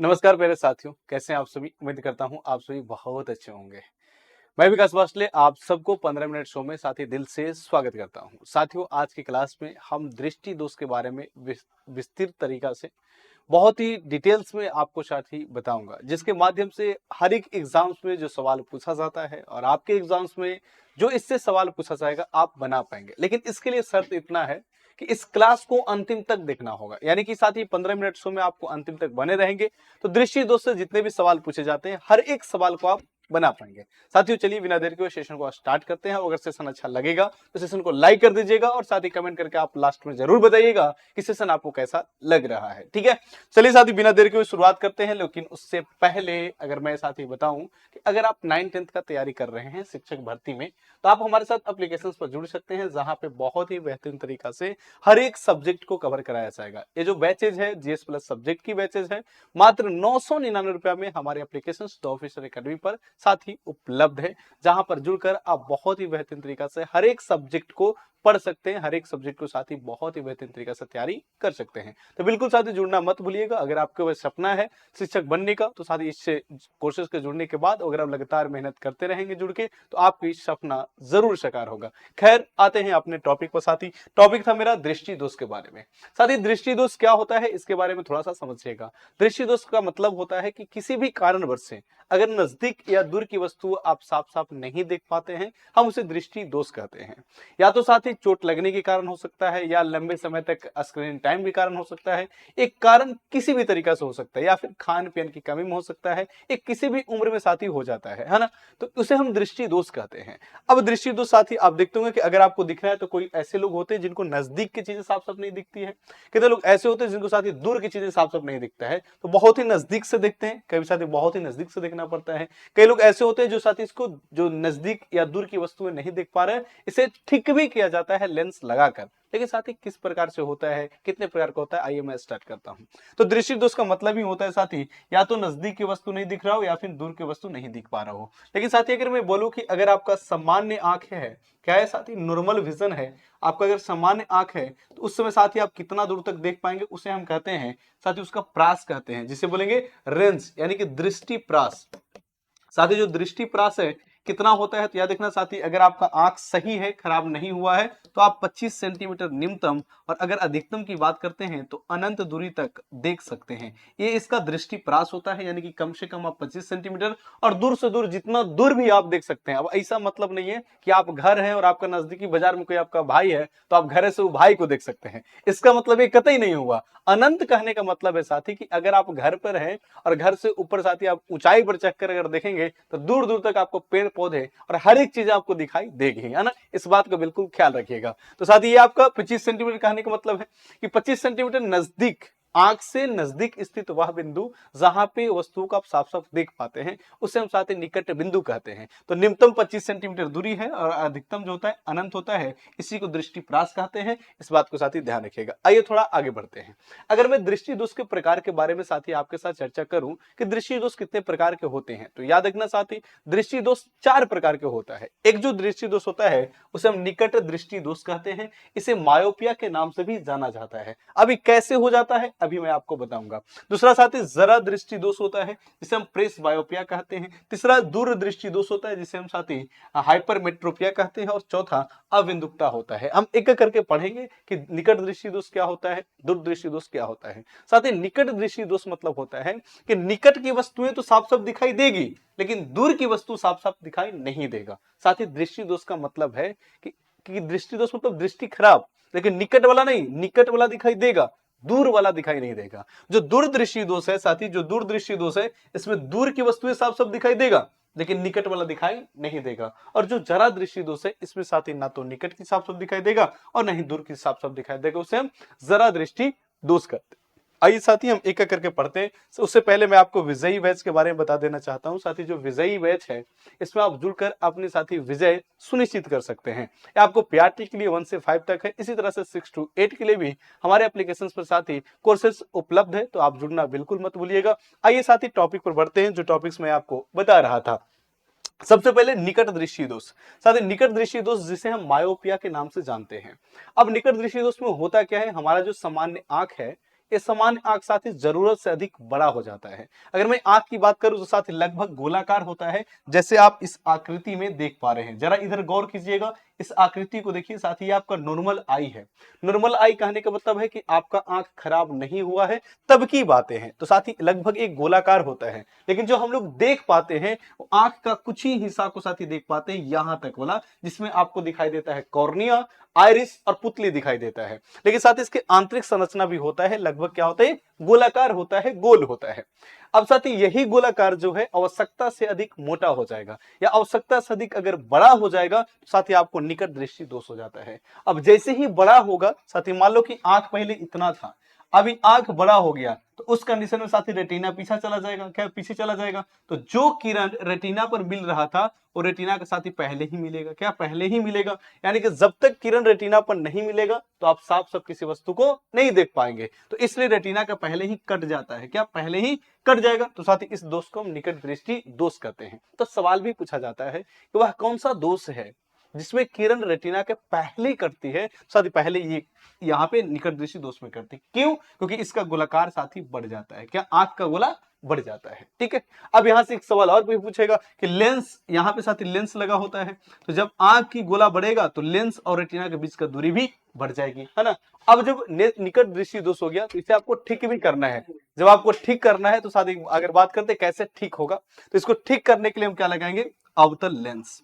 नमस्कार मेरे साथियों, कैसे हैं आप सभी। उम्मीद करता हूं आप सभी बहुत अच्छे होंगे। मैं विकास वासले आप सबको 15 मिनट शो में साथी दिल से स्वागत करता हूं। साथियों, आज की क्लास में हम दृष्टि दोष के बारे में विस्तृत तरीका से बहुत ही डिटेल्स में आपको साथी बताऊंगा, जिसके माध्यम से हर एक एग्जाम्स में जो सवाल पूछा जाता है और आपके एग्जाम्स में जो इससे सवाल पूछा जाएगा आप बना पाएंगे। लेकिन इसके लिए शर्त इतना है कि इस क्लास को अंतिम तक देखना होगा, यानी कि साथ ही 15 मिनट शो में आपको अंतिम तक बने रहेंगे तो दृष्टि दोष से जितने भी सवाल पूछे जाते हैं हर एक सवाल को आप बना पाएंगे। साथियों, चलिए बिना देर के सेशन को स्टार्ट करते हैं। अगर सेशन अच्छा लगेगा तो सेशन को लाइक कर दीजिएगा और साथ ही कमेंट करके आप लास्ट में जरूर बताइएगा कि सेशन आपको कैसा लग रहा है। ठीक है, चलिए साथी बिना देर के शुरुआत करते हैं। लेकिन उससे पहले अगर मैं साथी बताऊं कि अगर आप 9th-10th का तैयारी कर रहे हैं शिक्षक भर्ती में, तो आप हमारे साथ एप्लीकेशन पर जुड़ सकते हैं, जहां पे बहुत ही बेहतरीन तरीका से हर एक सब्जेक्ट को कवर कराया जाएगा। ये जो बैचेज है जीएस प्लस सब्जेक्ट की बैचेज है, मात्र 999 रुपया में हमारे एप्लीकेशन द ऑफिशियल एकेडमी पर साथ ही उपलब्ध है, जहां पर जुड़कर आप बहुत ही बेहतरीन तरीका से हर एक सब्जेक्ट को पढ़ सकते हैं, हर एक सब्जेक्ट को साथ ही बहुत ही बेहतरीन तरीके से तैयारी कर सकते हैं। तो बिल्कुल साथ ही जुड़ना मत भूलिएगा। अगर आपका वह सपना है शिक्षक बनने का, तो साथ ही इससे कोर्सेज के जुड़ने के बाद अगर आप लगातार मेहनत करते रहेंगे जुड़ के, तो आपका सपना जरूर साकार होगा। खैर, आते हैं अपने टॉपिक पर। साथी, टॉपिक था मेरा दृष्टि दोष के बारे में। साथी, दृष्टि दोष क्या होता है इसके बारे में थोड़ा सा समझिएगा। दृष्टि दोष का मतलब होता है कि किसी भी कारणवश से अगर नजदीक या दूर की वस्तु आप साफ साफ नहीं देख पाते हैं, हम उसे दृष्टि दोष कहते हैं। या तो साथ ही चोट लगने के कारण हो सकता है, या लंबे समय तक स्क्रीन टाइम के कारण हो सकता है। एक कारण किसी भी तरीका से हो सकता है, या फिर खान पान की कमी में हो सकता है। एक किसी भी उम्र में साथी हो जाता है ना, तो उसे हम दृष्टि दोष कहते हैं। अब दृष्टि दोष साथी आप देखते होंगे कि अगर आपको दिख रहा है तो कोई ऐसे लोग होते हैं जिनको नजदीक की चीजें साफ साफ नहीं दिखती है, कितने लोग ऐसे होते हैं जिनको साथी दूर की चीजें साफ साफ नहीं दिखता है, तो बहुत ही नजदीक से देखते हैं। कभी साथी बहुत ही नजदीक से देखना पड़ता है। कई लोग ऐसे होते हैं जो साथी इसको जो नजदीक या दूर की वस्तुएं नहीं देख पा रहे हैं, इसे ठीक भी किया जाता है लेंस लगाकर। लेकिन साथ ही किस प्रकार से होता है, कितने प्रकार का होता है, आइए मैं स्टार्ट करता हूं। तो दृष्टि दोष का मतलब ही होता है साथी, या तो नजदीक की वस्तु नहीं दिख रहा हो या फिर दूर की वस्तु नहीं दिख पा रहा हो। लेकिन साथी अगर मैं बोलूं कि अगर आपका सामान्य आंख है, क्या है साथी, नॉर्मल विजन है, आपका अगर सामान्य आंख है, तो उस समय साथी आप कितना दूर तक देख पाएंगे उसे हम कहते हैं साथी, उसका प्रास कहते हैं, जिसे बोलेंगे रेंज, यानी कि दृष्टि प्रास। साथी जो दृष्टि प्रास है कितना होता है, तो याद देखना साथी, अगर आपका आंख सही है, खराब नहीं हुआ है, तो आप 25 सेंटीमीटर न्यूनतम, और अगर अधिकतम की बात करते हैं तो अनंत दूरी तक देख सकते हैं। ये इसका दृष्टि प्रास होता है, यानी कि कम से कम आप 25 सेंटीमीटर, और दूर से दूर जितना दूर भी आप देख सकते हैं। अब ऐसा मतलब नहीं है कि आप घर है और आपका नजदीकी बाजार में कोई आपका भाई है तो आप घर से वो भाई को देख सकते हैं, इसका मतलब ये कतई नहीं हुआ। अनंत कहने का मतलब है साथी कि अगर आप घर पर हैं और घर से ऊपर साथी आप ऊंचाई पर चढ़कर अगर देखेंगे तो दूर दूर तक आपको पेड़ पौधे और हर एक चीज आपको दिखाई देगी, है ना। इस बात का बिल्कुल ख्याल रखिएगा। तो साथी ये आपका 25 सेंटीमीटर कहने का मतलब है कि 25 सेंटीमीटर नजदीक, आंख से नजदीक स्थित वह बिंदु जहां पे वस्तु को आप साफ साफ देख पाते हैं, उसे हम साथ ही निकट बिंदु कहते हैं। तो न्यूनतम 25 सेंटीमीटर दूरी है और अधिकतम जो होता है अनंत होता है, इसी को दृष्टि प्रास कहते हैं। इस बात को साथी ध्यान रखिएगा। आइए थोड़ा आगे बढ़ते हैं। अगर मैं दृष्टि दोष के प्रकार के बारे में साथी आपके साथ चर्चा करूं कि दृष्टि दोष कितने प्रकार के होते हैं, तो याद रखना साथी, दृष्टि दोष 4 प्रकार के होता है। एक जो दृष्टि दोष होता है उसे हम निकट दृष्टि दोष कहते हैं। इसे मायोपिया के नाम से भी जाना जाता है। अभी कैसे हो जाता है अभी मैं आपको बताऊंगा। दूसरा साथी जरा दृष्टि दोष होता है, जिसे हम प्रेस बायोपिया कहते हैं। तीसरा दूर दृष्टि दोष होता है, जिसे हम साथी हाइपरमेट्रोपिया कहते हैं। और चौथा अविंदुकता होता है। हम एक एक करके पढ़ेंगे कि निकट दृष्टि दोष क्या होता है, दूर दृष्टि दोष क्या होता है। साथ ही निकट दृष्टि दोष मतलब होता है कि निकट की वस्तुएं तो साफ साफ दिखाई देगी, लेकिन दूर की वस्तु साफ साफ दिखाई नहीं देगा। साथ ही दृष्टि दोष का मतलब है कि दृष्टि दोष मतलब दृष्टि खराब, लेकिन निकट वाला नहीं, निकट वाला दिखाई देगा, दूर वाला दिखाई नहीं देगा। जो दूरदृष्टि दोष है साथी, जो दूरदृष्टि दोष है, इसमें दूर की वस्तुएं साफ साफ दिखाई देगा, लेकिन निकट वाला दिखाई नहीं देगा। और जो जरा दृष्टि दोष है, इसमें साथी ना तो निकट की साफ साफ दिखाई देगा और ना ही दूर की साफ साफ दिखाई देगा, उसे हम जरा दृष्टि दोष कहते हैं। आइए साथी हम एक एक करके पढ़ते हैं। उससे पहले मैं आपको विजयी बैच के बारे में बता देना चाहता हूं। साथी जो विजयी बैच है, इसमें आप जुड़कर अपने साथी विजय सुनिश्चित कर सकते हैं। ये आपको पीआरटी के लिए 1 से 5 तक है, इसी तरह से 6 to 8 के लिए भी हमारे एप्लीकेशन पर साथी कोर्सेज उपलब्ध है, तो आप जुड़ना बिल्कुल मत भूलिएगा। आइए साथी टॉपिक पर बढ़ते हैं, जो टॉपिक्स मैं आपको बता रहा था। सबसे पहले निकट दृष्टि दोष। साथ ही निकट दृष्टि दोष जिसे हम मायोपिया के नाम से जानते हैं। अब निकट दृष्टि दोष में होता क्या है, हमारा जो सामान्य आंख है ये सामान्य आंख साथी जरूरत से अधिक बड़ा हो जाता है। अगर मैं आंख की बात करूं तो साथी लगभग गोलाकार होता है, जैसे आप इस आकृति में देख पा रहे हैं। जरा इधर गौर कीजिएगा, इस आकृति को देखिए साथी, आपका नॉर्मल आई है। नॉर्मल आई कहने का मतलब है कि आपका आंख खराब नहीं हुआ है, तब की बातें हैं। तो साथी लगभग एक गोलाकार होता है, लेकिन जो हम लोग देख पाते हैं वो आंख का कुछ ही हिस्सा को साथी देख पाते हैं, यहां तक वाला, जिसमें आपको दिखाई देता है कॉर्निया, आइरिस और पुतली दिखाई देता है। लेकिन साथ ही इसके आंतरिक संरचना भी होता है, लगभग क्या होता है, गोलाकार होता है, गोल होता है। अब साथ ही यही गोलाकार जो है आवश्यकता से अधिक मोटा हो जाएगा या आवश्यकता से अधिक अगर बड़ा हो जाएगा तो साथ ही आपको निकट दृष्टि दोष हो जाता है। अब जैसे ही बड़ा होगा साथी, मान लो कि आंख पहले इतना था, अभी आंख बड़ा हो गया, तो उस कंडीशन में साथी रेटिना पीछे चला जाएगा। क्या पीछे चला जाएगा? तो जो किरण रेटिना पर मिल रहा था वो रेटिना के साथ ही पहले ही मिलेगा। क्या पहले ही मिलेगा? यानी कि जब तक किरण रेटिना पर नहीं मिलेगा तो आप साफ साफ किसी वस्तु को नहीं देख पाएंगे। तो इसलिए रेटिना का पहले ही कट जाता है। क्या पहले ही कट जाएगा? तो साथ ही इस दोष को हम निकट दृष्टि दोष कहते हैं। तो सवाल भी पूछा जाता है कि वह कौन सा दोष है जिसमें किरण रेटिना के पहले कटती है, साथ ही पहले ये यहाँ पे निकट दृष्टि दोष में करती। क्यों? क्योंकि इसका गोलाकार साथी बढ़ जाता है। क्या? आंख का गोला बढ़ जाता है। ठीक है। अब यहां से एक सवाल और भी पूछेगा कि लेंस, यहाँ पे साथी लेंस लगा होता है, तो जब आंख की गोला बढ़ेगा तो लेंस और रेटिना के बीच का दूरी भी बढ़ जाएगी, है ना। अब जब निकट दृष्टि दोष हो गया तो इसे आपको ठीक भी करना है। जब आपको ठीक करना है तो साथी अगर बात करते हैं कैसे ठीक होगा, तो इसको ठीक करने के लिए हम क्या लगाएंगे? अवतल लेंस।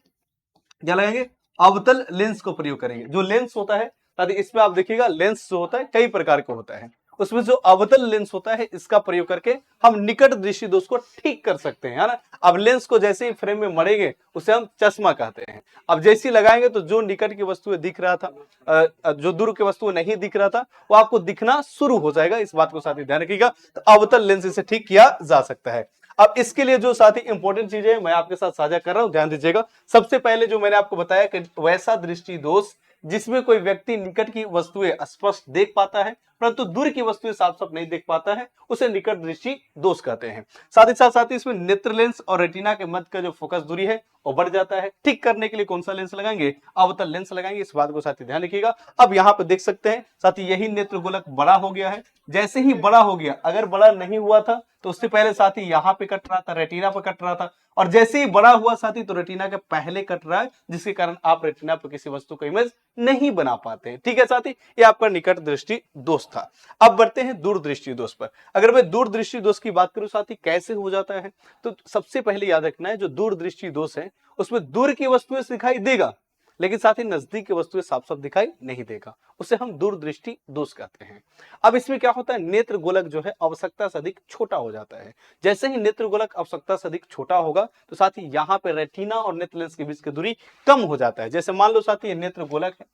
क्या लगाएंगे? अवतल लेंस को प्रयोग करेंगे। जो लेंस होता है साथी, इसमें आप देखिएगा लेंस जो होता है कई प्रकार का होता है, उसमें जो अवतल लेंस होता है इसका प्रयोग करके हम निकट दृष्टि दोष को ठीक कर सकते हैं, है ना। अब लेंस को जैसे ही फ्रेम में मरेंगे उसे हम चश्मा कहते हैं। अब जैसे ही लगाएंगे तो जो निकट की वस्तुएं दिख रहा था, जो दूर की वस्तुएं नहीं दिख रहा था, वो आपको दिखना शुरू हो जाएगा। इस बात को साथी ध्यान रखिएगा। तो अवतल लेंस से ठीक किया जा सकता है। अब इसके लिए जो साथी इंपॉर्टेंट चीजें मैं आपके साथ साझा कर रहा हूं, ध्यान दीजिएगा। सबसे पहले जो मैंने आपको बताया कि वैसा दृष्टि दोष जिसमें कोई व्यक्ति निकट की वस्तुएं स्पष्ट देख पाता है परंतु दूर की वस्तुएं साफ साफ नहीं देख पाता है, उसे निकट दृष्टि दोष कहते हैं। साथ ही इसमें नेत्र लेंस और रेटिना के मध्य का जो फोकस दूरी है वो बढ़ जाता है। ठीक करने के लिए कौन सा लेंस लगाएंगे? अवतल लेंस लगाएंगे। इस बात को साथी ध्यान रखिएगा। अब यहाँ पे देख सकते हैं साथी, यही नेत्र गोलक बड़ा हो गया है। जैसे ही बड़ा हो गया, अगर बड़ा नहीं हुआ था तो उससे पहले साथी यहाँ पे कट रहा था, रेटिना पे कट रहा था, और जैसे ही बड़ा हुआ साथी तो रेटिना के पहले कट रहा है, जिसके कारण आप रेटिना पर किसी वस्तु का इमेज नहीं बना पाते हैं। ठीक है साथी, ये आपका निकट दृष्टि दोष था। अब बढ़ते हैं दूर दृष्टि दोष पर। अगर मैं दूर दृष्टि दोष की बात करूं साथी, कैसे हो जाता है, तो सबसे पहले याद रखना है जो दूर दृष्टि दोष है उसमें दूर की वस्तुएं दिखाई देगा लेकिन साथ ही नजदीक की वस्तुएं साफ साफ दिखाई नहीं देगा, उसे हम दूरदृष्टि दोष कहते हैं। अब इसमें क्या होता है, नेत्र गोलक जो है आवश्यकता से अधिक छोटा हो जाता है। जैसे ही नेत्र गोलक आवश्यकता से अधिक छोटा होगा तो साथ ही यहाँ पे रेटिना और नेत्र लेंस के बीच की दूरी कम हो जाता है। जैसे मान लो साथी ये नेत्र गोलक है,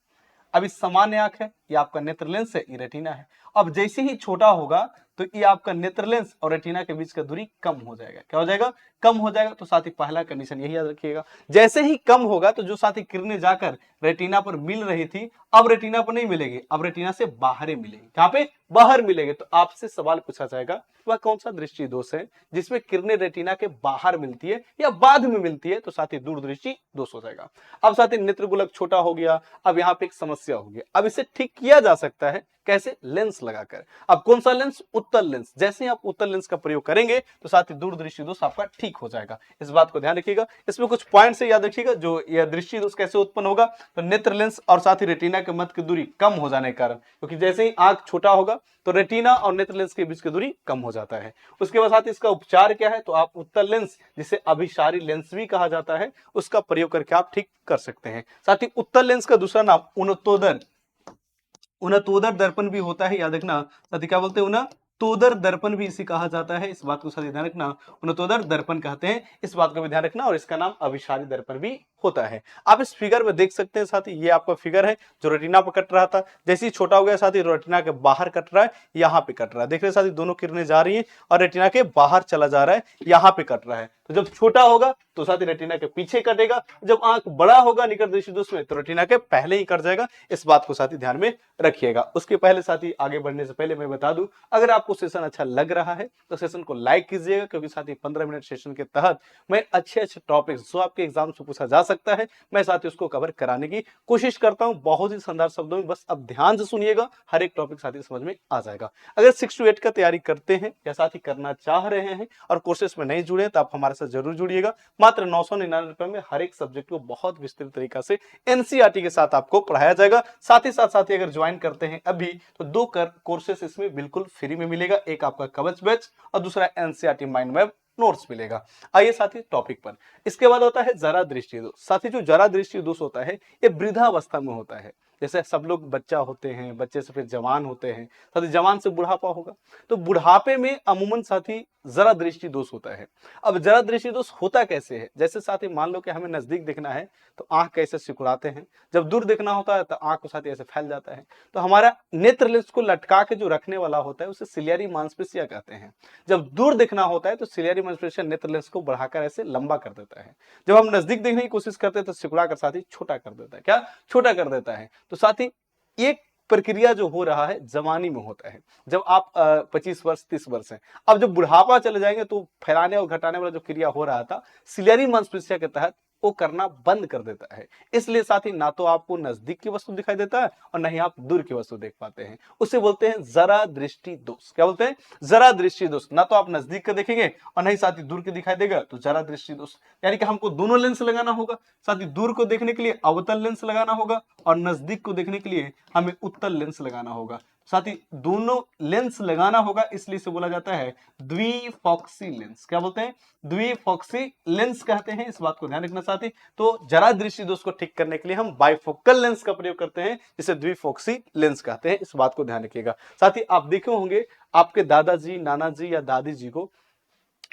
अब इस सामान्य आंख है, ये आपका नेत्र लेंस है, ये रेटिना है। अब जैसे ही छोटा होगा तो ये आपका नेत्र लेंस और रेटिना के बीच का दूरी कम हो जाएगा। क्या हो जाएगा? कम हो जाएगा। तो साथी पहला कंडीशन यही याद रखिएगा, जैसे ही कम होगा तो जो साथी किरणें जाकर रेटिना पर मिल रही थी अब रेटिना पर नहीं मिलेगी, अब रेटिना से बाहर मिलेगी। कहां पे? बाहर मिलेंगे। तो आपसे सवाल पूछा जाएगा वह कौन सा दृष्टि दोष है जिसमें किरणें रेटिना के बाहर मिलती है या बाद में मिलती है, तो साथी दूरदृष्टि दोष हो जाएगा। अब साथी नेत्र गोलक छोटा हो गया, अब यहाँ पे एक समस्या होगी। अब इसे ठीक किया जा सकता है कैसे? लेंस लगाकर। अब कौन सा लेंस? उत्तल लेंस। जैसे ही आप उत्तल लेंस का प्रयोग करेंगे तो साथ ही दूरदृष्टि दोष आपका ठीक हो जाएगा। इस बात को ध्यान रखिएगा। इसमें कुछ पॉइंट से याद रखिएगा जो यह दृष्टि दोष कैसे उत्पन्न होगा। तो नेत्र लेंस और साथ ही रेटिना के मध्य की दूरी कम हो जाने के कारण, क्योंकि जैसे ही आंख छोटा होगा तो रेटिना और नेत्र लेंस के बीच की दूरी कम हो जाता है। उसके बाद साथ इसका उपचार क्या है? तो आप उत्तल लेंस, जिसे अभिसारी लेंस भी कहा जाता है, उसका प्रयोग करके आप ठीक कर सकते हैं। साथ ही उत्तल लेंस का दूसरा नाम उनतोदर दर्पण भी होता है, याद रखना। साथी क्या बोलते हैं? उनतोदर दर्पण भी इसे कहा जाता है। इस बात को साथी ध्यान रखना, उनतोदर दर्पण कहते हैं, इस बात को भी ध्यान रखना। और इसका नाम अभिसारी दर्पण भी होता है। आप इस फिगर में देख सकते हैं साथी, ये आपका फिगर है जो रेटिना पर कट रहा था, जैसे ही छोटा हो गया साथी रेटिना के बाहर कट रहा है, यहाँ पे कट रहा है। देख रहे हैं साथी, दोनों किरणें जा रही हैं और रेटिना के बाहर चला जा रहा है, यहाँ पे कट रहा है। तो जब छोटा होगा तो साथी रेटिना के पीछे कटेगा, जब आंख बड़ा होगा निकट दृष्टि दोष में तो रेटिना के पहले ही कट जाएगा। इस बात को साथी ध्यान में रखिएगा। उसके पहले साथी आगे बढ़ने से पहले मैं बता दूं, अगर आपको सेशन अच्छा लग रहा है तो सेशन को लाइक कीजिएगा, क्योंकि साथी 15 मिनट सेशन के तहत मैं अच्छे अच्छे टॉपिक्स जो आपके एग्जाम से पूछा जा सकता है मैं साथी उसको कवर कराने की कोशिश करता हूं, बहुत ही शानदार शब्दों में। बस अब ध्यान से सुनिएगा, हर एक टॉपिक साथी समझ में आ जाएगा। अगर 6 to 8 का तैयारी करते हैं या साथी करना चाह रहे हैं और कोर्सेस में नहीं जुड़े तो आप हमारे साथ जरूर जुड़िएगा। मात्र 999 रुपए में हर एक सब्जेक्ट को बहुत विस्तृत तरीका से एनसीईआरटी के साथ आपको पढ़ाया जाएगा। साथ ही साथी अगर ज्वाइन करते हैं अभी तो 2 कोर्सेस इसमें बिल्कुल फ्री में मिलेगा, एक आपका कवच बैच और दूसरा एनसीईआरटी माइंड मैप नोट्स मिलेगा। आइए साथी टॉपिक पर। इसके बाद होता है जरा दृष्टि दोष। साथी जो जरा दृष्टि दोष होता है ये वृद्धावस्था में होता है। जैसे सब लोग बच्चा होते हैं, बच्चे से फिर जवान होते हैं, साथी जवान से बुढ़ापा होगा, तो बुढ़ापे में अमूमन साथी जरा दृष्टि दोष होता है। अब जरा दृष्टि दोष होता कैसे है? जैसे साथी मान लो कि हमें नजदीक देखना है तो आंख कैसे सिकुड़ाते हैं, जब दूर देखना होता है तो आंख को साथी ऐसे फैल जाता है। तो हमारा नेत्र लेंस को लटका के जो रखने वाला होता है उसे सिलियरी मांसपेशियां कहते हैं। जब दूर देखना होता है तो सिलियरी मांसपेशियां नेत्र लेंस को बढ़ाकर ऐसे लंबा कर देता है। जब हम नजदीक देखने की कोशिश करते हैं तो सिकुड़ा कर साथी छोटा कर देता है। क्या? छोटा कर देता है। तो साथी एक प्रक्रिया जो हो रहा है जवानी में होता है, जब आप 25 वर्ष 30 वर्ष हैं। अब जब बुढ़ापा चले जाएंगे तो फैलाने और घटाने वाला जो क्रिया हो रहा था सिलियरी मांसपेशिया के तहत वो करना बंद कर देता है। इसलिए साथी ना तो आपको नजदीक की वस्तु दिखाई देता है और ना ही आप दूर की वस्तु देख पाते हैं। उसे बोलते हैं जरा दृष्टि दोष। क्या बोलते हैं? जरा दृष्टि दोष। ना तो आप नजदीक का देखेंगे और ना ही साथी दूर के दिखाई देगा, तो जरा दृष्टि दोष। यानी कि हमको दोनों लेंस लगाना होगा। साथी दूर को देखने के लिए अवतल लेंस लगाना होगा और नजदीक को देखने के लिए हमें उत्तल लेंस लगाना होगा। साथी दोनों लेंस लगाना होगा, इसलिए इसे बोला जाता है द्विफॉक्सी लेंस। क्या बोलते हैं? द्विफॉक्सी लेंस कहते हैं। इस बात को ध्यान रखना साथी। तो जरा दृष्टि दोष को ठीक करने के लिए हम बाइफोकल लेंस का प्रयोग करते हैं, जिसे द्विफॉक्सी लेंस कहते हैं। इस बात को ध्यान रखिएगा। साथी आप देखे होंगे आपके दादाजी, नाना जी या दादी जी को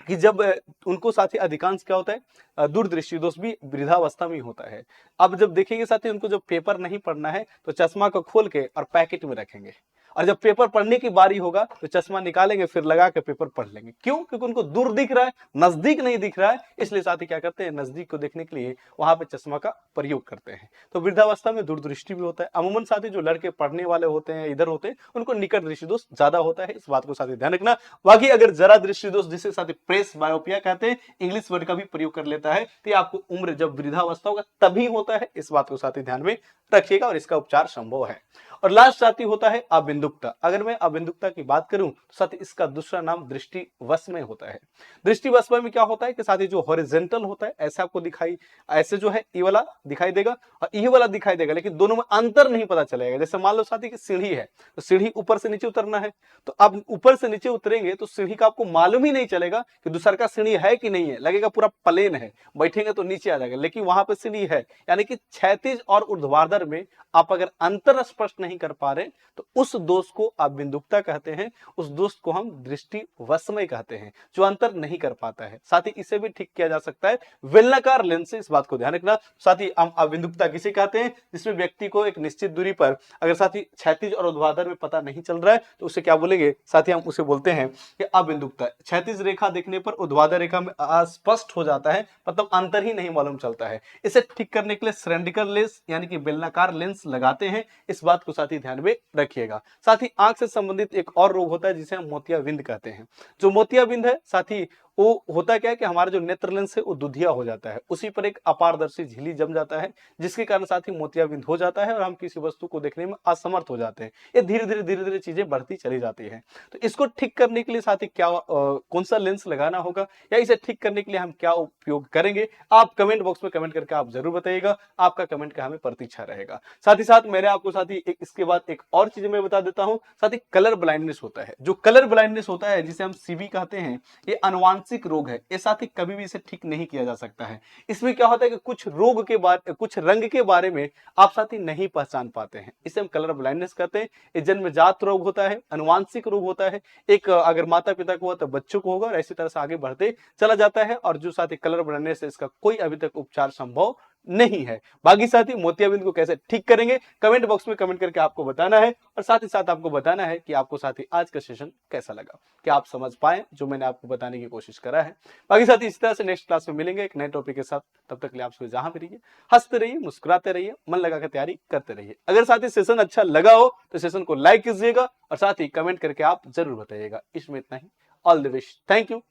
कि जब उनको साथी अधिकांश क्या होता है, दूरदृष्टि दोष भी वृद्धावस्था में होता है। अब जब देखेंगे साथी उनको जब पेपर नहीं पढ़ना है तो चश्मा को खोल के और पैकेट में रखेंगे, और जब पेपर पढ़ने की बारी होगा तो चश्मा निकालेंगे फिर लगा के पेपर पढ़ लेंगे। क्यों? क्योंकि उनको दूर दिख रहा है, नजदीक नहीं दिख रहा है। इसलिए साथी क्या करते हैं, नजदीक को देखने के लिए वहां पे चश्मा का प्रयोग करते हैं। तो वृद्धावस्था में दूरदृष्टि भी होता है। अमूमन साथी जो लड़के पढ़ने वाले होते हैं, इधर होते हैं, उनको निकट दृष्टि दोष ज्यादा होता है। इस बात को साथी ध्यान रखना। बाकी अगर जरा दृष्टि दोष जिसे साथी प्रेस बायोपिया कहते हैं, इंग्लिश वर्ड का भी प्रयोग कर लेता है, तो आपको उम्र जब वृद्धावस्था होगा तभी होता है। इस बात को साथी ध्यान में रखिएगा और इसका उपचार संभव है। और लास्ट साथी होता है अबिंदुकता। अगर मैं अबिंदुकता की बात करूं तो साथी इसका दूसरा नाम दृष्टि वस्मय होता है। दृष्टि वस्मय में क्या होता है कि साथी जो हॉरिजॉन्टल होता है ऐसे आपको दिखाई, ऐसे जो है ये वाला दिखाई देगा और ये वाला दिखाई देगा, लेकिन दोनों में अंतर नहीं पता चलेगा। जैसे मान लो साथी की सीढ़ी है तो सीढ़ी ऊपर से नीचे उतरना है, तो अब ऊपर से नीचे उतरेंगे तो सीढ़ी का आपको मालूम ही नहीं चलेगा कि दूसरा का सीढ़ी है कि नहीं है, लगेगा पूरा प्लेन है, बैठेंगे तो नीचे आ जाएगा, लेकिन वहां पे सीढ़ी है। यानी कि क्षैतिज और ऊर्ध्वाधर में आप अगर अंतर स्पष्ट नहीं कर पा रहे तो उस दोष को आप बिंदुकता कहते हैं। उस दोष को हम दृष्टि वस्मय कहते हैं, जो अंतर नहीं कर पाता है। साथ ही इसे भी ठीक किया जा सकता है बेलनाकार लेंस से। इस बात को ध्यान रखना। साथ ही हम अबिंदुकता किसे कहते हैं? जिसमें व्यक्ति को एक निश्चित दूरी पर अगर साथ ही क्षैतिज और ऊर्ध्वाधर में पता नहीं चल रहा है तो उसे क्या बोलेंगे साथी? हम उसे बोलते हैं कि अबिंदुकता। क्षैतिज रेखा देखने पर ऊर्ध्वाधर रेखा में अस्पष्ट हो जाता है, मतलब अंतर ही नहीं मालूम चलता है। इसे ठीक करने के लिए सिलेंड्रिकल लेंस यानी कि बेलनाकार लेंस लगाते हैं। इस बात को साथी ध्यान में रखिएगा। साथ ही आंख से संबंधित एक और रोग होता है जिसे हम मोतियाबिंद कहते हैं। जो मोतियाबिंद है साथी वो होता क्या है कि हमारा जो नेत्र लेंस है वो दुधिया हो जाता है, उसी पर एक अपारदर्शी झिल्ली जम जाता है, जिसके कारण साथी मोतियाबिंद हो जाता है और हम किसी वस्तु को देखने में असमर्थ हो जाते हैं। ये धीरे धीरे चीजें बढ़ती चली जाती है। तो इसको ठीक करने के लिए साथी क्या कौन सा लेंस लगाना होगा या इसे ठीक करने के लिए हम क्या उपयोग करेंगे, आप कमेंट बॉक्स में कमेंट करके आप जरूर बताइएगा। आपका कमेंट का हमें प्रतीक्षा रहेगा। साथ ही साथ मेरे आपको साथी इसके बाद एक और चीज मैं बता देता हूं। साथी कलर ब्लाइंडनेस होता है। जो कलर ब्लाइंडनेस होता है जिसे हम सीबी कहते हैं, ये अनुवांशिक रोग है। ये साथी कभी भी इसे ठीक नहीं किया जा सकता है। इसमें क्या होता है कि कुछ रोग के बारे, कुछ रंग के बारे में आप साथी नहीं पहचान पाते हैं, इसे हम कलर ब्लाइंडनेस कहते हैं। ये जन्मजात रोग होता है, अनुवांशिक रोग होता है। एक अगर माता पिता को हुआ तो बच्चों को होगा और इसी तरह से आगे बढ़ते चला जाता है। और जो साथी कलर ब्लाइंडनेस है इसका कोई अभी तक उपचार संभव नहीं है। बाकी साथी मोतियाबिंद को कैसे ठीक करेंगे कमेंट बॉक्स में कमेंट करके आपको बताना है, और साथ ही साथ आपको बताना है कि आपको साथी आज का सेशन कैसा लगा, क्या आप समझ पाए जो मैंने आपको बताने की कोशिश करा है। बाकी साथी इस तरह से नेक्स्ट क्लास में मिलेंगे एक नए टॉपिक के साथ। तब तक के लिए आप सभी जहां भी रहिए हंसते रहिए, मुस्कुराते रहिए, मन लगाकर तैयारी करते रहिए। अगर साथी सेशन अच्छा लगा हो तो सेशन को लाइक कीजिएगा और साथ ही कमेंट करके आप जरूर बताइएगा। इसमें इतना ही। All the best, thank you,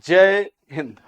जय हिंद।